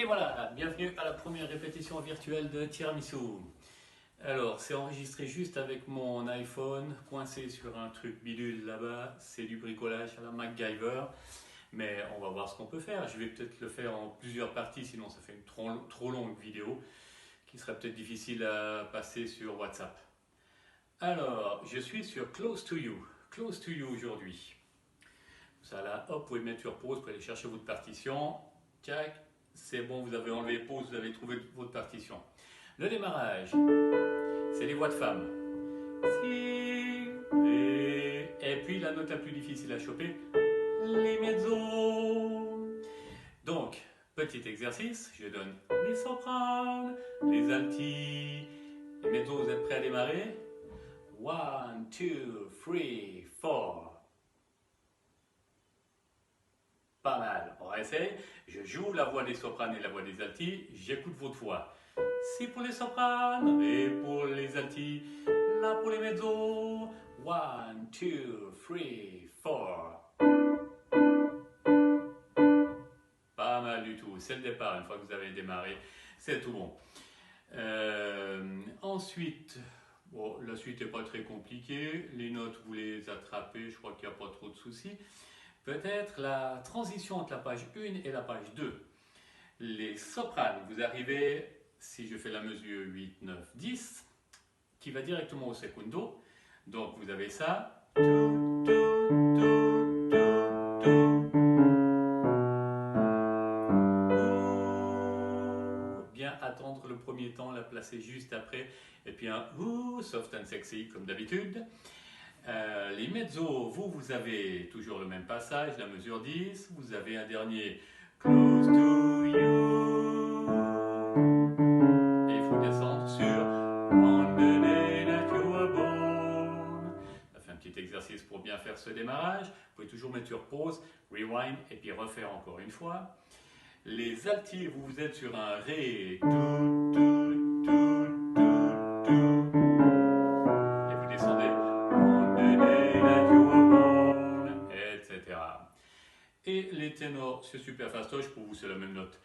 Et voilà, bienvenue à la première répétition virtuelle de Tiramisu. Alors, c'est enregistré juste avec mon iPhone, coincé sur un truc bidule là-bas. C'est du bricolage à la MacGyver. Mais on va voir ce qu'on peut faire. Je vais peut-être le faire en plusieurs parties, sinon ça fait une trop longue vidéo qui serait peut-être difficile à passer sur WhatsApp. Alors, je suis sur Close to You. Close to You aujourd'hui. Ça là, hop, vous pouvez mettre sur pause pour aller chercher votre partition. Tac, c'est bon, vous avez enlevé pause, vous avez trouvé votre partition. Le démarrage, c'est les voix de femmes. Si, ré, et puis la note la plus difficile à choper, les mezzos. Donc, petit exercice, je donne les sopranes, les altis, les mezzos, vous êtes prêts à démarrer? 1, 2, 3, 4. Pas mal, on va essayer. Je joue la voix des sopranes et la voix des altis, j'écoute votre voix. Si pour les sopranes, ré pour les altis, la pour les mezzos. 1, 2, 3, 4. Pas mal du tout, c'est le départ, une fois que vous avez démarré, c'est tout bon. Ensuite, bon, la suite n'est pas très compliquée, les notes vous les attrapez, je crois qu'il n'y a pas trop de soucis. Peut-être la transition entre la page 1 et la page 2. Les sopranes, vous arrivez, si je fais la mesure 8, 9, 10, qui va directement au secondo. Donc vous avez ça. Bien attendre le premier temps, la placer juste après. Et puis un soft and sexy comme d'habitude. Les mezzos, vous avez toujours le même passage, la mesure 10. Vous avez un dernier close to you. Et il faut descendre sur on the day that you were born. Ça fait un petit exercice pour bien faire ce démarrage. Vous pouvez toujours mettre sur pause, rewind et puis refaire encore une fois. Les altis, vous êtes sur un ré. Et les ténors, c'est super fastoche, pour vous c'est la même note.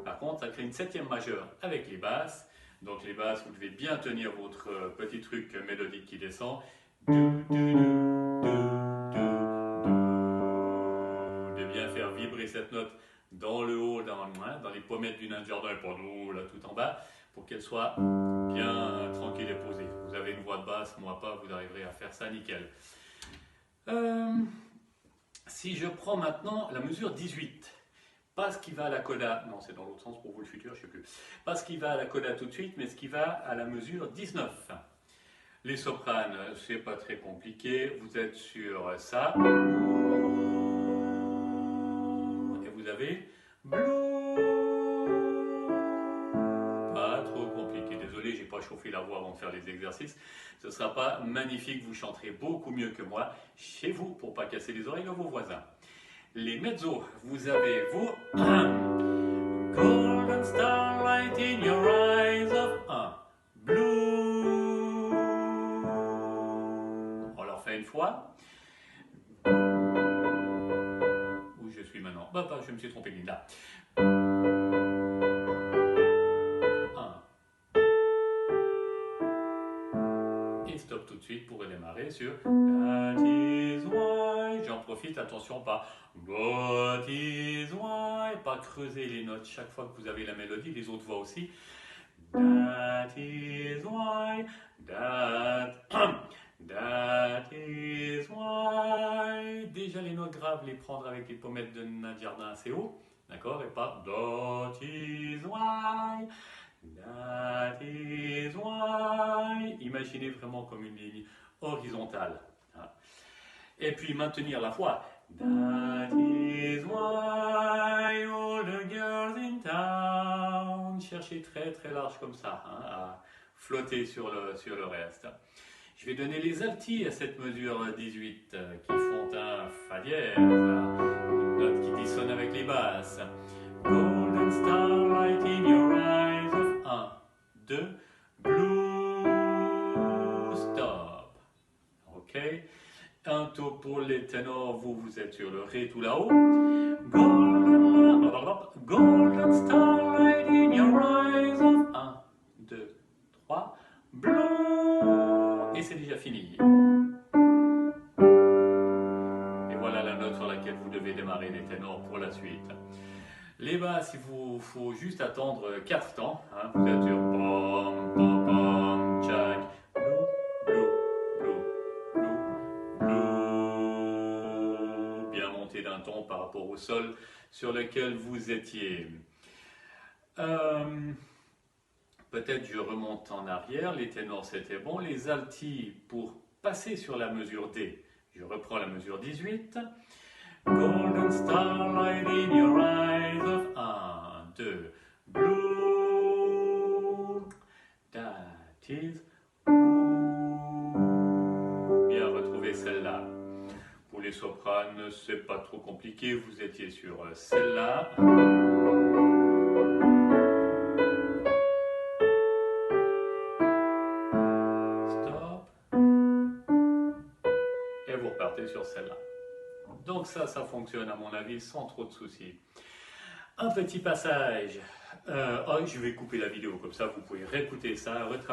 Par contre, ça crée une septième majeure avec les basses. Donc les basses, vous devez bien tenir votre petit truc mélodique qui descend. De bien faire vibrer cette note dans le haut, dans les pommettes du nain de jardin, et pas là tout en bas, pour qu'elle soit bien tranquille et posée. Vous avez une voix de basse, moi pas, vous arriverez à faire ça nickel. Si je prends maintenant la mesure 18, pas ce qui va à la coda, non c'est dans l'autre sens pour vous le futur, je ne sais plus, pas ce qui va à la coda tout de suite, mais ce qui va à la mesure 19. Les sopranes, c'est pas très compliqué, vous êtes sur ça, et vous avez blue. Désolé, j'ai pas chauffé la voix avant de faire les exercices. Ce ne sera pas magnifique, vous chanterez beaucoup mieux que moi chez vous pour pas casser les oreilles de vos voisins. Les mezzos, vous avez vous Golden starlight in your eyes of 1 blue. On leur fait une fois. Où je suis maintenant? Bah, je me suis trompé, Linda. Stop tout de suite pour redémarrer sur That is why. J'en profite, attention, pas That is why. Pas creuser les notes chaque fois que vous avez la mélodie, les autres voix aussi. That is why. That is why. Déjà les notes graves, les prendre avec les pommettes de nain de jardin assez haut. D'accord? Et pas That is why. That is why. Imaginez vraiment comme une ligne horizontale. Et puis maintenir la voix. That is why all the girls in town. Cherchez très très large comme ça, à flotter sur le reste. Je vais donner les altis à cette mesure 18 qui font un fa dièse, une note qui dissonne avec les basses. Golden starlight in your eyes of 1, 2, blue, stop. pour les ténors, vous êtes sur le Ré tout là-haut. Golden starlight in your eyes of 1, 2, 3. Blue. Et c'est déjà fini. Et voilà la note sur laquelle vous devez démarrer les ténors pour la suite. Les basses, il vous faut juste attendre 4 temps. Hein. Vous êtes sur pom, pom, pom, tchac, blue, blue, blue, blue, blue. Bien monté d'un ton par rapport au sol sur lequel vous étiez. Peut-être je remonte en arrière. Les ténors, c'était bon. Les altis, pour passer sur la mesure D, je reprends la mesure 18. Golden starlight in your eyes of 1, 2, blue, that is bien retrouver celle-là. Pour les sopranes, c'est pas trop compliqué, vous étiez sur celle-là. Stop. Et vous repartez sur celle-là. Donc ça fonctionne à mon avis sans trop de soucis. Un petit passage. Je vais couper la vidéo comme ça, vous pouvez réécouter ça, retravailler.